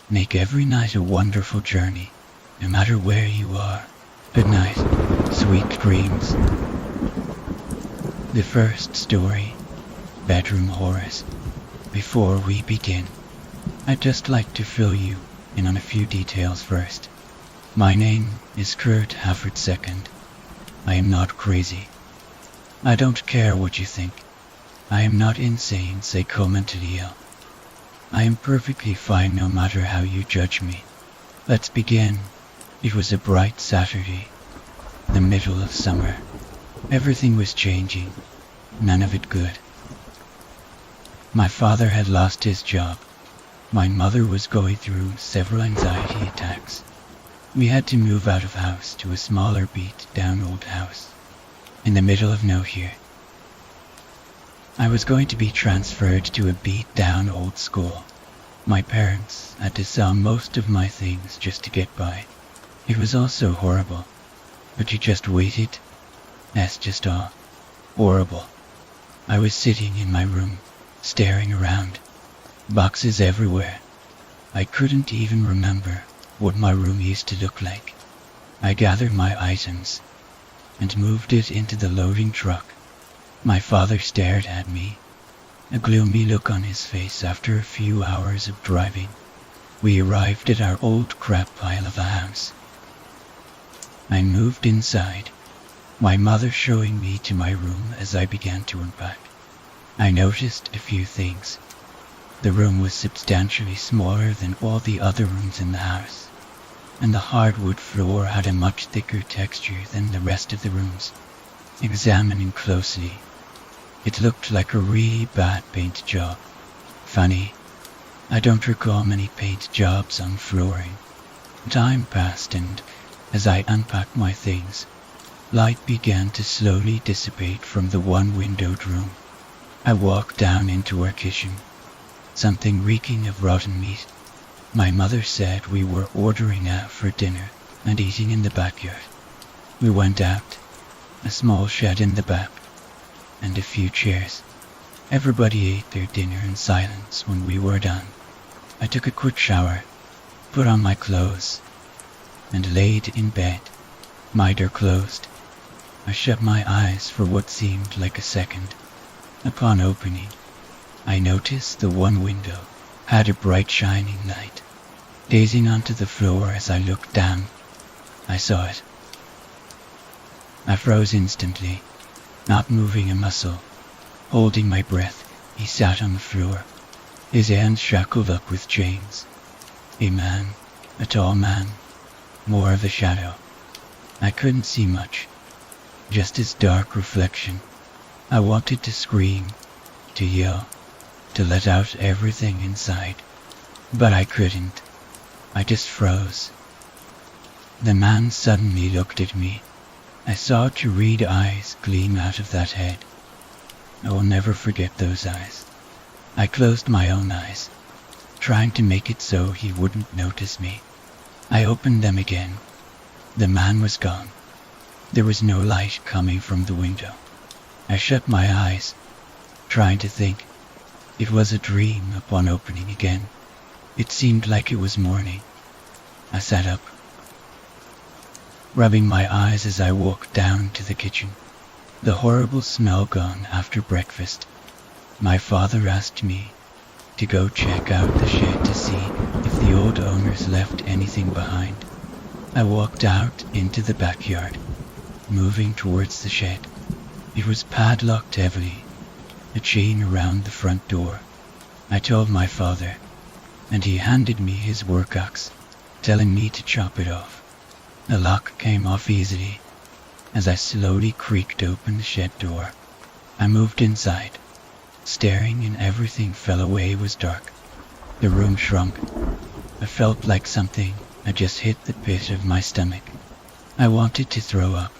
Make every night a wonderful journey, no matter where you are. Good night, sweet dreams. The first story, Bedroom Horrors. Before we begin, I'd just like to fill you in on a few details first. My name is Kurt Hafford II. I am not crazy. I don't care what you think. I am not insane, say mentally ill. I am perfectly fine no matter how you judge me. Let's begin. It was a bright Saturday, the middle of summer. Everything was changing, none of it good. My father had lost his job. My mother was going through several anxiety attacks. We had to move out of house to a smaller beat down old house, in the middle of nowhere. I was going to be transferred to a beat down old school. My parents had to sell most of my things just to get by. It was all so horrible, but you just waited. That's just all. Horrible. I was sitting in my room, staring around. Boxes everywhere. I couldn't even remember what my room used to look like. I gathered my items and moved it into the loading truck. My father stared at me, a gloomy look on his face after a few hours of driving. We arrived at our old crap pile of a house. I moved inside, my mother showing me to my room as I began to unpack. I noticed a few things. The room was substantially smaller than all the other rooms in the house, and the hardwood floor had a much thicker texture than the rest of the rooms. Examining closely, it looked like a really bad paint job. Funny, I don't recall many paint jobs on flooring. Time passed, and as I unpacked my things, light began to slowly dissipate from the one-windowed room. I walked down into our kitchen, something reeking of rotten meat. My mother said we were ordering out for dinner and eating in the backyard. We went out, a small shed in the back, and a few chairs. Everybody ate their dinner in silence when we were done. I took a quick shower, put on my clothes, and laid in bed, my door closed. I shut my eyes for what seemed like a second. Upon opening, I noticed the one window had a bright shining light. Gazing onto the floor as I looked down, I saw it. I froze instantly, not moving a muscle. Holding my breath, he sat on the floor, his hands shackled up with chains. A man, a tall man, more of a shadow. I couldn't see much, just his dark reflection. I wanted to scream, to yell, to let out everything inside, but I couldn't. I just froze. The man suddenly looked at me. I saw two red eyes gleam out of that head. I will never forget those eyes. I closed my own eyes, trying to make it so he wouldn't notice me. I opened them again. The man was gone. There was no light coming from the window. I shut my eyes, trying to think. It was a dream upon opening again. It seemed like it was morning. I sat up, rubbing my eyes as I walked down to the kitchen. The horrible smell gone after breakfast. My father asked me to go check out the shed to see if the old owners left anything behind. I walked out into the backyard, moving towards the shed. It was padlocked heavily, a chain around the front door. I told my father, and he handed me his work axe, telling me to chop it off. The lock came off easily as I slowly creaked open the shed door. I moved inside, staring, and everything fell away. It was dark. The room shrunk. I felt like something had just hit the pit of my stomach. I wanted to throw up.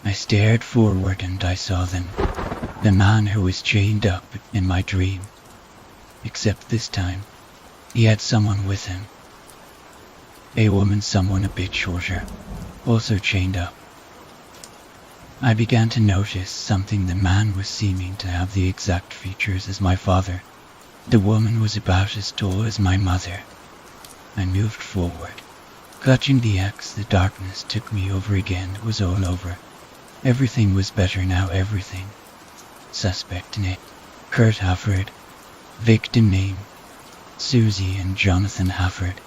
I stared forward and I saw them. The man who was chained up in my dream. Except this time, he had someone with him. A woman, someone a bit shorter, also chained up. I began to notice something. The man was seeming to have the exact features as my father. The woman was about as tall as my mother. I moved forward. Clutching the axe, the darkness took me over again. It was all over. Everything was better now, everything. Suspect name, Kurt Hafford. Victim name, Susie and Jonathan Hafford.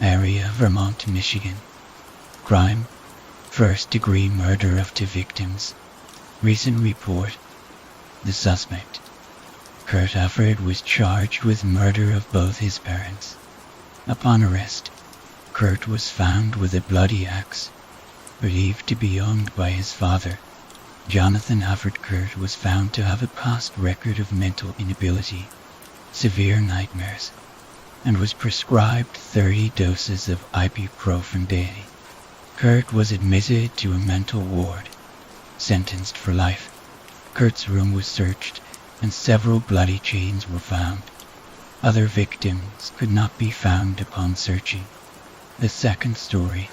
Area, Vermont, Michigan. Crime, first-degree murder of 2 victims. Recent report, the suspect, Kurt Hafford, was charged with murder of both his parents. Upon arrest, Kurt was found with a bloody axe, believed to be owned by his father. Jonathan Hafford. Kurt was found to have a past record of mental inability, severe nightmares, and was prescribed 30 doses of ibuprofen daily. Kurt was admitted to a mental ward, sentenced for life. Kurt's room was searched and several bloody chains were found. Other victims could not be found upon searching. The second story,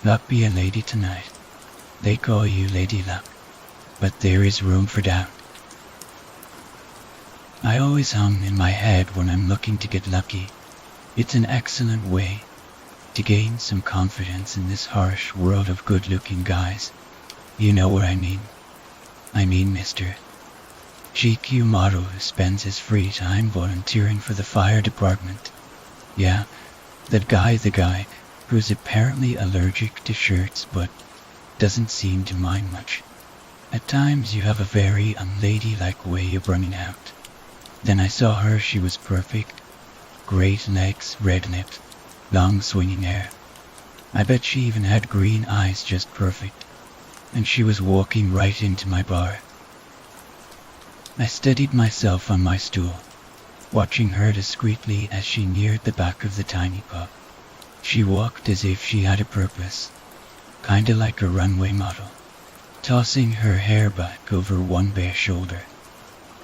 Luck be a lady tonight. They call you Lady Luck, but there is room for doubt. I always hum in my head when I'm looking to get lucky. It's an excellent way to gain some confidence in this harsh world of good-looking guys. You know what I mean. I mean Mr. GQ model who spends his free time volunteering for the fire department. Yeah, the guy who's apparently allergic to shirts but doesn't seem to mind much. At times you have a very unladylike way of running out. Then I saw her. She was perfect. Great legs, red lips, long swinging hair. I bet she even had green eyes, just perfect. And she was walking right into my bar. I steadied myself on my stool, watching her discreetly as she neared the back of the tiny pub. She walked as if she had a purpose, kinda like a runway model, tossing her hair back over one bare shoulder.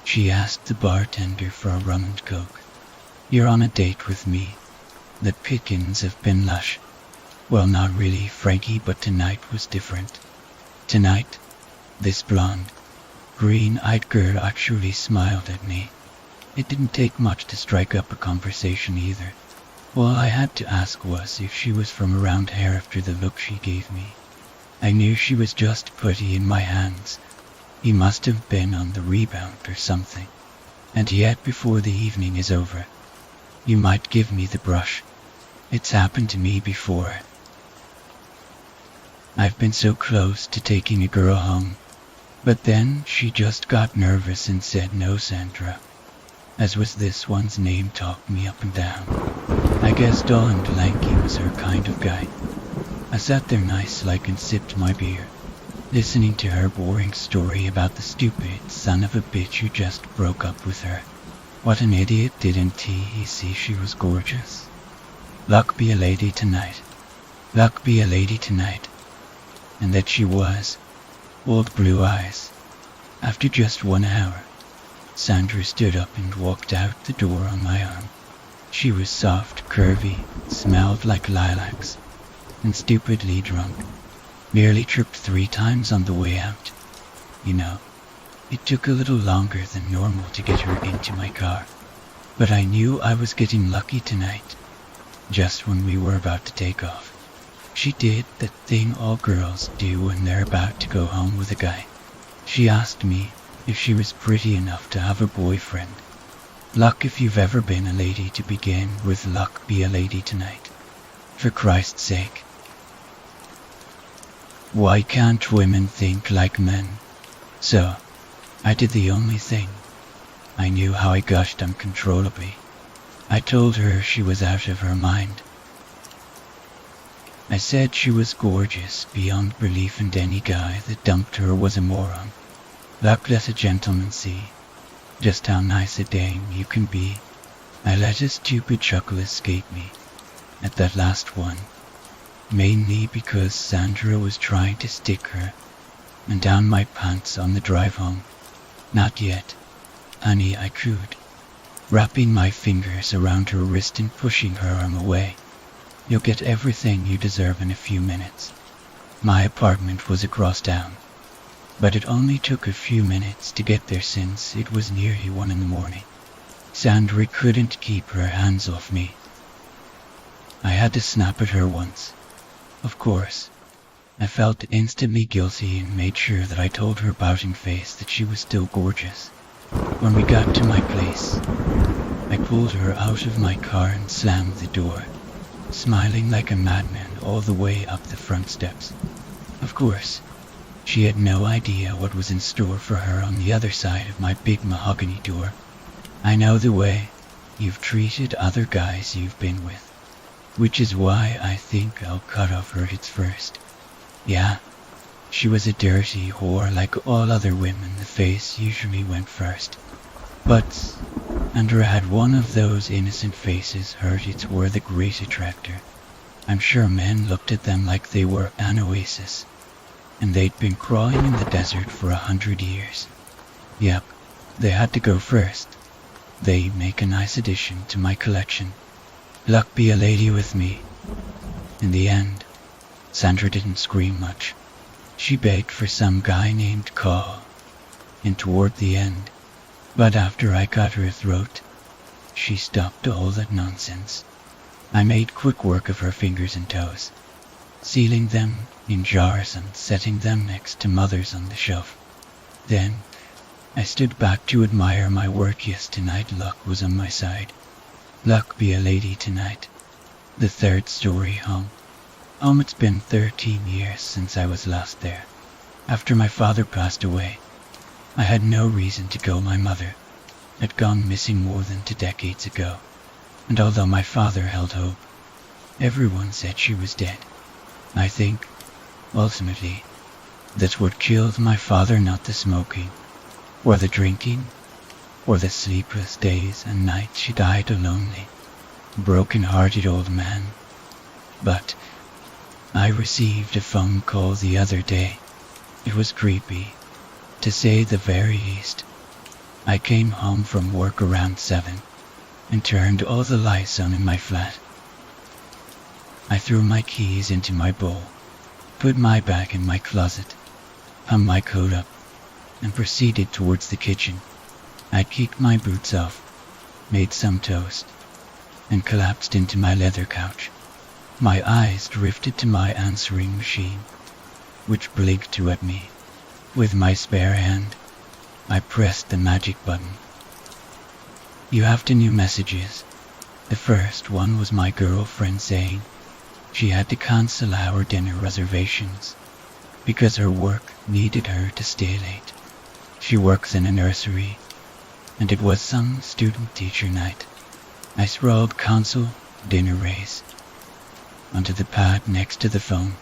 She asked the bartender for a rum and coke. You're on a date with me. The pickings have been lush. Well, not really, Frankie, but tonight was different. Tonight, this blonde, green-eyed girl actually smiled at me. It didn't take much to strike up a conversation either. All I had to ask was if she was from around here after the look she gave me. I knew she was just putty in my hands. He must have been on the rebound or something. And yet before the evening is over, you might give me the brush. It's happened to me before. I've been so close to taking a girl home, but then she just got nervous and said no, Sandra. As was this one's name, talked me up and down. I guess tall and lanky was her kind of guy. I sat there nice-like and sipped my beer, listening to her boring story about the stupid son of a bitch who just broke up with her. What an idiot, didn't he see she was gorgeous? Luck be a lady tonight. Luck be a lady tonight. And that she was. Old blue eyes. After just 1 hour, Sandra stood up and walked out the door on my arm. She was soft, curvy, smelled like lilacs, and stupidly drunk. Nearly tripped 3 times on the way out. You know, it took a little longer than normal to get her into my car, but I knew I was getting lucky tonight. Just when we were about to take off, she did that thing all girls do when they're about to go home with a guy. She asked me if she was pretty enough to have a boyfriend. Luck if you've ever been a lady to begin with. Luck be a lady tonight. For Christ's sake. Why can't women think like men? So, I did the only thing. I knew how I gushed uncontrollably. I told her she was out of her mind. I said she was gorgeous beyond belief and any guy that dumped her was a moron. Luck, let a gentleman see just how nice a dame you can be. I let a stupid chuckle escape me at that last one, mainly because Sandra was trying to stick her and down my pants on the drive home. Not yet, honey, I cooed, wrapping my fingers around her wrist and pushing her arm away. You'll get everything you deserve in a few minutes. My apartment was across town, but it only took a few minutes to get there since it was nearly 1 in the morning. Sandra couldn't keep her hands off me. I had to snap at her once. Of course, I felt instantly guilty and made sure that I told her pouting face that she was still gorgeous. When we got to my place, I pulled her out of my car and slammed the door, smiling like a madman all the way up the front steps. Of course, she had no idea what was in store for her on the other side of my big mahogany door. I know the way you've treated other guys you've been with, which is why I think I'll cut off her heads first. Yeah, she was a dirty whore like all other women. The face usually went first. But Andra had one of those innocent faces. Her tits were the great attractor. I'm sure men looked at them like they were an oasis, and they'd been crawling in the desert for 100 years. Yep, they had to go first. They make a nice addition to my collection. Luck be a lady with me. In the end, Sandra didn't scream much. She begged for some guy named Carl, and toward the end, but after I cut her throat, she stopped all that nonsense. I made quick work of her fingers and toes, sealing them in jars and setting them next to Mother's on the shelf. Then, I stood back to admire my work. Yes, tonight luck was on my side. Luck be a lady tonight. The third story home. It's been 13 years since I was last there. After my father passed away, I had no reason to go. My mother had gone missing more than 2 decades ago, and although my father held hope, everyone said she was dead. I think, ultimately, that's what killed my father, not the smoking, or the drinking, or the sleepless days and nights. She died a lonely, broken-hearted old man. But I received a phone call the other day. It was creepy, to say the very least. I came home from work around 7 and turned all the lights on in my flat. I threw my keys into my bowl, put my bag in my closet, hung my coat up, and proceeded towards the kitchen. I kicked my boots off, made some toast, and collapsed into my leather couch. My eyes drifted to my answering machine, which blinked at me. With my spare hand, I pressed the magic button. You have 2 new messages. The first one was my girlfriend saying she had to cancel our dinner reservations because her work needed her to stay late. She works in a nursery, and it was some student-teacher night. I scrawled cancel dinner race onto the pad next to the phone.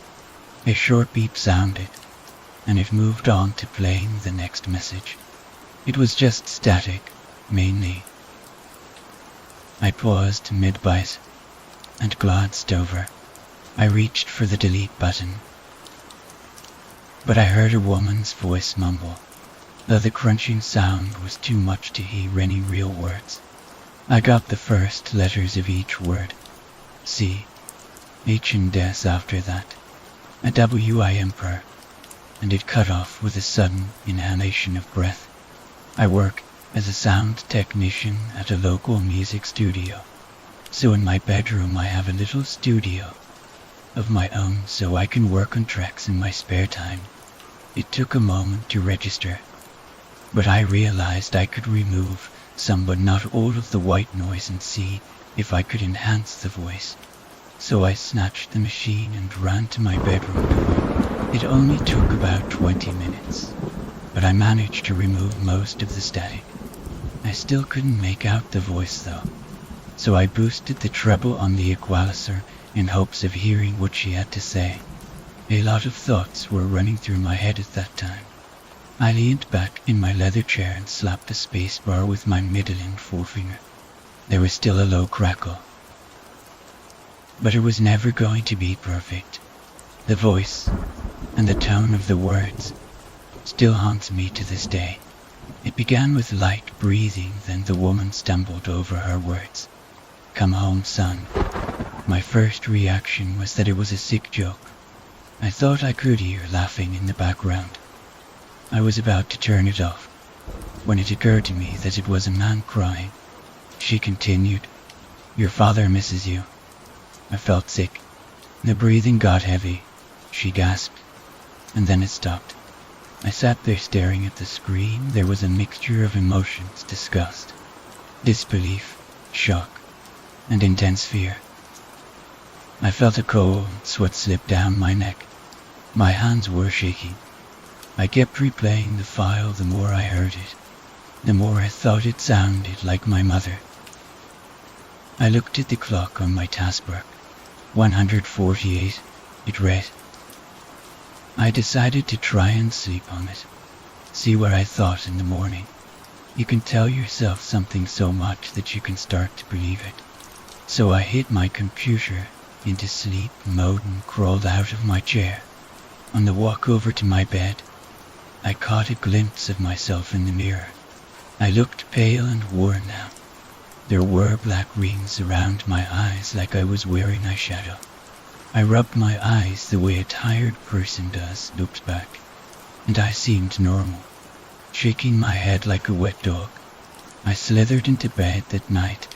A short beep sounded, and it moved on to playing the next message. It was just static, mainly. I paused mid-bite and glanced over. I reached for the delete button, but I heard a woman's voice mumble, though the crunching sound was too much to hear any real words. I got the first letters of each word. C, H and S after that, a W-I emperor, and it cut off with a sudden inhalation of breath. I work as a sound technician at a local music studio, so in my bedroom I have a little studio of my own so I can work on tracks in my spare time. It took a moment to register, but I realized I could remove some but not all of the white noise and see if I could enhance the voice. So I snatched the machine and ran to my bedroom door. It only took about 20 minutes, but I managed to remove most of the static. I still couldn't make out the voice though, so I boosted the treble on the equalizer in hopes of hearing what she had to say. A lot of thoughts were running through my head at that time. I leaned back in my leather chair and slapped the spacebar with my middle and forefinger. There was still a low crackle, but it was never going to be perfect. The voice and the tone of the words still haunts me to this day. It began with light breathing, then the woman stumbled over her words. Come home, son. My first reaction was that it was a sick joke. I thought I could hear laughing in the background. I was about to turn it off when it occurred to me that it was a man crying. She continued, "Your father misses you." I felt sick. The breathing got heavy. She gasped, and then it stopped. I sat there staring at the screen. There was a mixture of emotions: disgust, disbelief, shock, and intense fear. I felt a cold sweat slip down my neck. My hands were shaking. I kept replaying the file. The more I heard it, the more I thought it sounded like my mother. I looked at the clock on my taskbar. 148, it read. I decided to try and sleep on it, see what I thought in the morning. You can tell yourself something so much that you can start to believe it. So I hit my computer into sleep mode and crawled out of my chair. On the walk over to my bed, I caught a glimpse of myself in the mirror. I looked pale and worn now. There were black rings around my eyes like I was wearing eyeshadow. I rubbed my eyes the way a tired person does, looked back, and I seemed normal, shaking my head like a wet dog. I slithered into bed that night.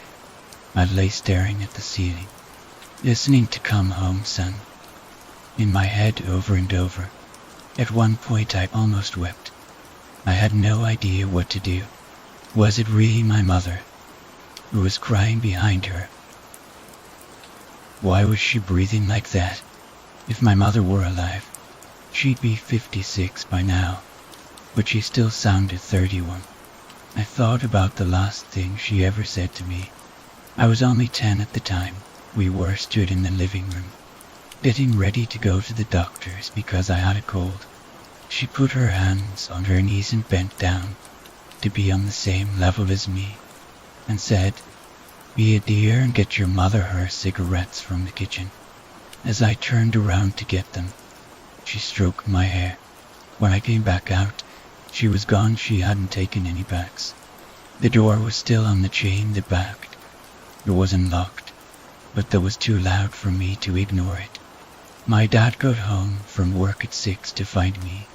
I lay staring at the ceiling, listening to "Come Home, Son" in my head over and over. At one point I almost wept. I had no idea what to do. Was it really my mother who was crying behind her? Why was she breathing like that? If my mother were alive, she'd be 56 by now, but she still sounded 31. I thought about the last thing she ever said to me. I was only 10 at the time. We were stood in the living room, getting ready to go to the doctor's because I had a cold. She put her hands on her knees and bent down to be on the same level as me, and said, "Be a dear and get your mother her cigarettes from the kitchen." As I turned around to get them, she stroked my hair. When I came back out, she was gone. She hadn't taken any backs. The door was still on the chain that backed. It wasn't locked, but that was too loud for me to ignore it. My dad got home from work at 6 to find me,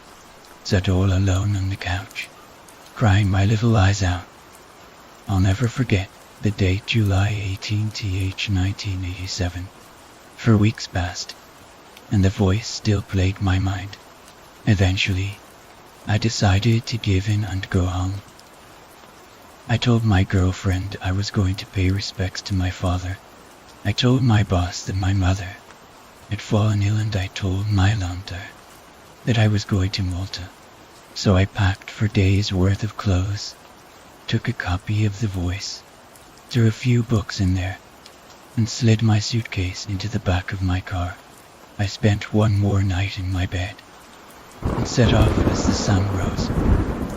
sat all alone on the couch, crying my little eyes out. I'll never forget the date, July 18th, 1987. For weeks passed, and the voice still plagued my mind. Eventually, I decided to give in and go home. I told my girlfriend I was going to pay respects to my father. I told my boss that my mother had fallen ill, and I told my landlord that I was going to Malta. So I packed for days' worth of clothes, took a copy of The Voice, threw a few books in there, and slid my suitcase into the back of my car. I spent one more night in my bed, and set off as the sun rose.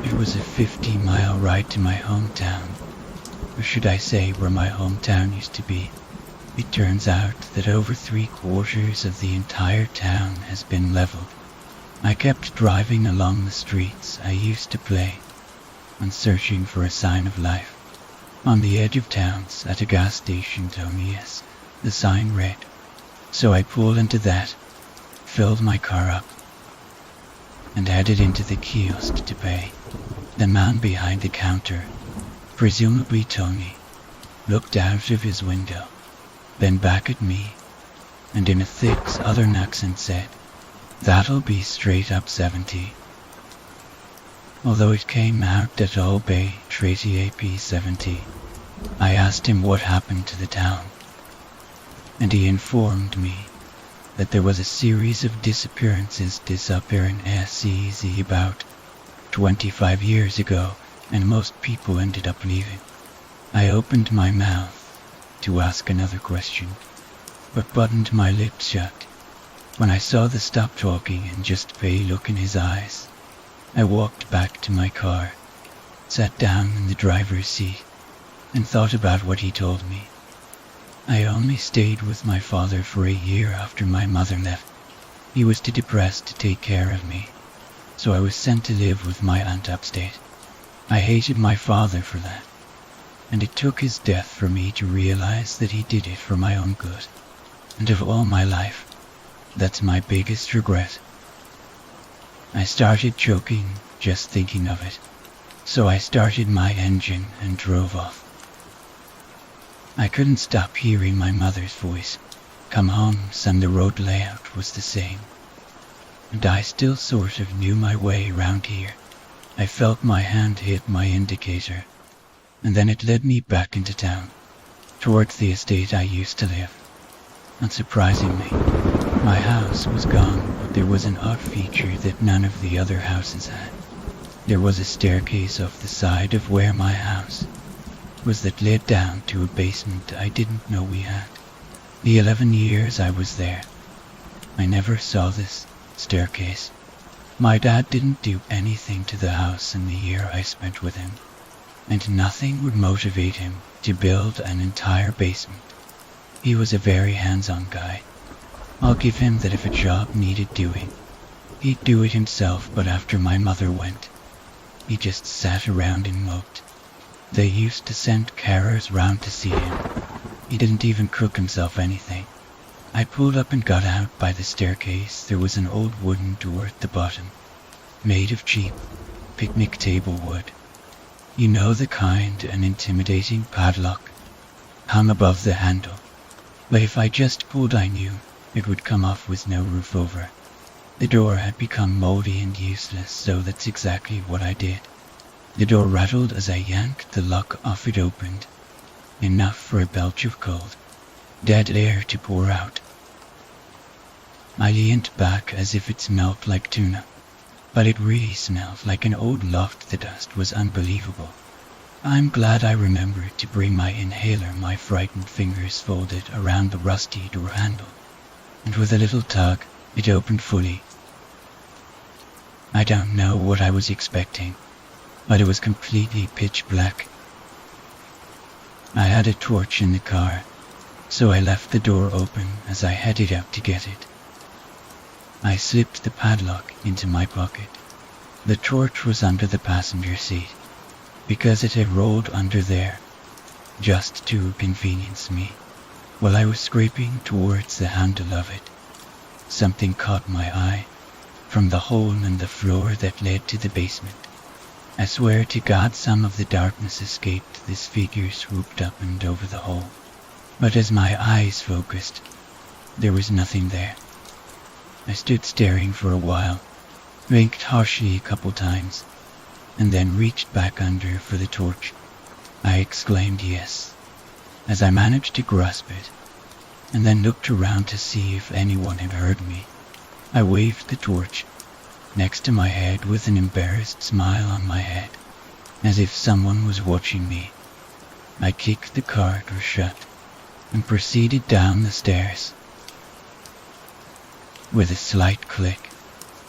It was a 50-mile ride to my hometown, or should I say where my hometown used to be. It turns out that over 3/4 of the entire town has been leveled. I kept driving along the streets I used to play and searching for a sign of life. On the edge of towns, at a gas station, coziest, the sign read. So I pulled into that, filled my car up, and headed into the kiosk to pay. The man behind the counter, presumably Tony, looked out of his window, then back at me, and in a thick southern accent said, "That'll be straight up 70. Although it came out that I'll pay 70. I asked him what happened to the town, and he informed me that there was a series of disappearances disappearing SEZ about 25 years ago, and most people ended up leaving. I opened my mouth to ask another question, but buttoned my lips shut when I saw the stop talking and just pay look in his eyes. I walked back to my car, sat down in the driver's seat, and thought about what he told me. I only stayed with my father for a year after my mother left. He was too depressed to take care of me, so I was sent to live with my aunt upstate. I hated my father for that, and it took his death for me to realize that he did it for my own good. And of all my life, that's my biggest regret. I started choking just thinking of it, so I started my engine and drove off. I couldn't stop hearing my mother's voice. Come home, son, the road layout was the same. And I still sort of knew my way round here. I felt my hand hit my indicator, and then it led me back into town, towards the estate I used to live. Unsurprisingly, my house was gone, but there was an odd feature that none of the other houses had. There was a staircase off the side of where my house was that led down to a basement I didn't know we had. The 11 years I was there, I never saw this staircase. My dad didn't do anything to the house in the year I spent with him, and nothing would motivate him to build an entire basement. He was a very hands-on guy. I'll give him that if a job needed doing, he'd do it himself, but after my mother went, he just sat around and moped. They used to send carers round to see him. He didn't even cook himself anything. I pulled up and got out by the staircase. There was an old wooden door at the bottom, made of cheap picnic table wood. You know, the kind, an intimidating padlock hung above the handle. But if I just pulled, I knew it would come off with no roof over. The door had become moldy and useless, so that's exactly what I did. The door rattled as I yanked the lock off. It opened, enough for a belch of cold, dead air to pour out. I leaned back as if it smelled like tuna, but it really smelled like an old loft. The dust was unbelievable. I'm glad I remembered to bring my inhaler. My frightened fingers folded around the rusty door handle, and with a little tug, it opened fully. I don't know what I was expecting, but it was completely pitch black. I had a torch in the car, so I left the door open as I headed out to get it. I slipped the padlock into my pocket. The torch was under the passenger seat, because it had rolled under there, just to convenience me. While I was scraping towards the handle of it, something caught my eye from the hole in the floor that led to the basement. I swear to God, some of the darkness escaped. This figure swooped up and over the hole, but as my eyes focused, there was nothing there. I stood staring for a while, blinked harshly a couple times, and then reached back under for the torch. I exclaimed yes, as I managed to grasp it, and then looked around to see if anyone had heard me. I waved the torch next to my head with an embarrassed smile on my head, as if someone was watching me. I kicked the car door shut and proceeded down the stairs. With a slight click,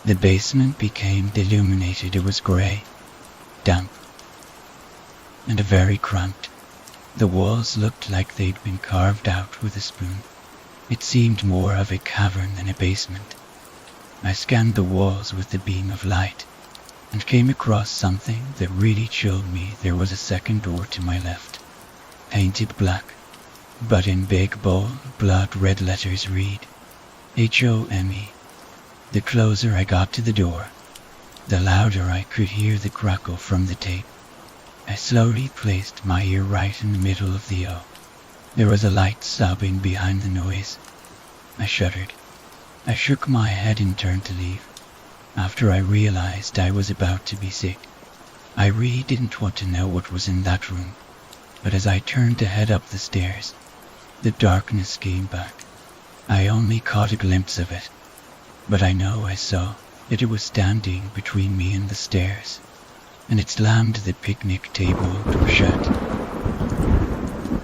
the basement became illuminated. It was grey, damp, and very cramped. The walls looked like they'd been carved out with a spoon. It seemed more of a cavern than a basement. I scanned the walls with the beam of light and came across something that really chilled me. There was a second door to my left, painted black, but in big, bold, blood red letters read Home. The closer I got to the door, the louder I could hear the crackle from the tape. I slowly placed my ear right in the middle of the O. There was a light sobbing behind the noise. I shuddered. I shook my head and turned to leave, after I realized I was about to be sick. I really didn't want to know what was in that room, but as I turned to head up the stairs, the darkness came back. I only caught a glimpse of it, but I know I saw that it was standing between me and the stairs, and it slammed the picnic table door shut.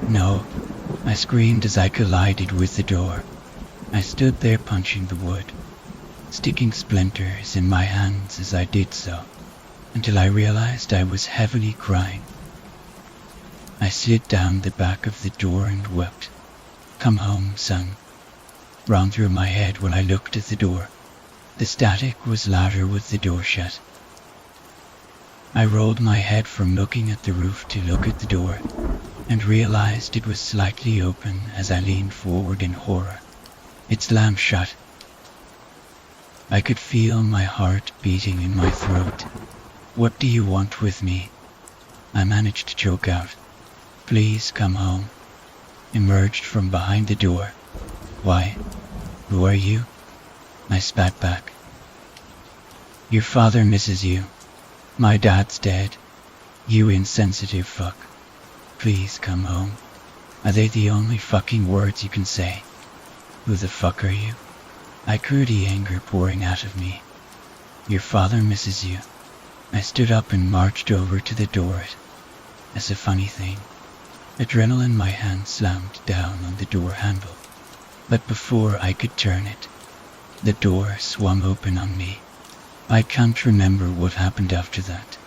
No, I screamed as I collided with the door. I stood there punching the wood, sticking splinters in my hands as I did so, until I realized I was heavily crying. I slid down the back of the door and wept. "Come home, son," ran through my head when I looked at the door. The static was louder with the door shut. I rolled my head from looking at the roof to look at the door, and realized it was slightly open as I leaned forward in horror. It slammed shut. I could feel my heart beating in my throat. "What do you want with me?" I managed to choke out. "Please come home." emerged from behind the door. Why, who are you? I spat back. Your father misses you. My dad's dead. You insensitive fuck. Please come home. Are they the only fucking words you can say? Who the fuck are you? I could the anger pouring out of me. Your father misses you. I stood up and marched over to the door. As a funny thing, adrenaline in my hand slammed down on the door handle. But before I could turn it, the door swung open on me. I can't remember what happened after that.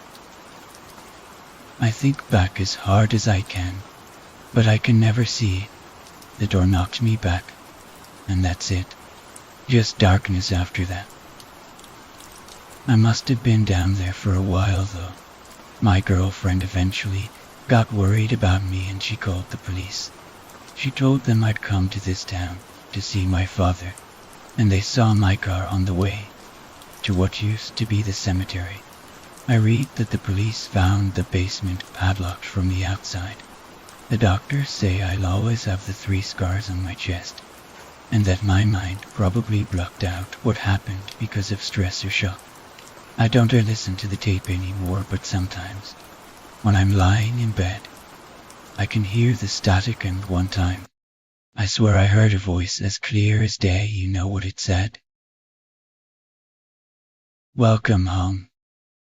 I think back as hard as I can, but I can never see. The door knocked me back, and that's it. Just darkness after that. I must have been down there for a while though. My girlfriend eventually got worried about me and she called the police. She told them I'd come to this town to see my father, and they saw my car on the way to what used to be the cemetery. I read that the police found the basement padlocked from the outside. The doctors say I'll always have the 3 scars on my chest, and that my mind probably blocked out what happened because of stress or shock. I don't listen to the tape anymore, but sometimes, when I'm lying in bed, I can hear the static, and one time, I swear I heard a voice as clear as day. You know what it said? Welcome home.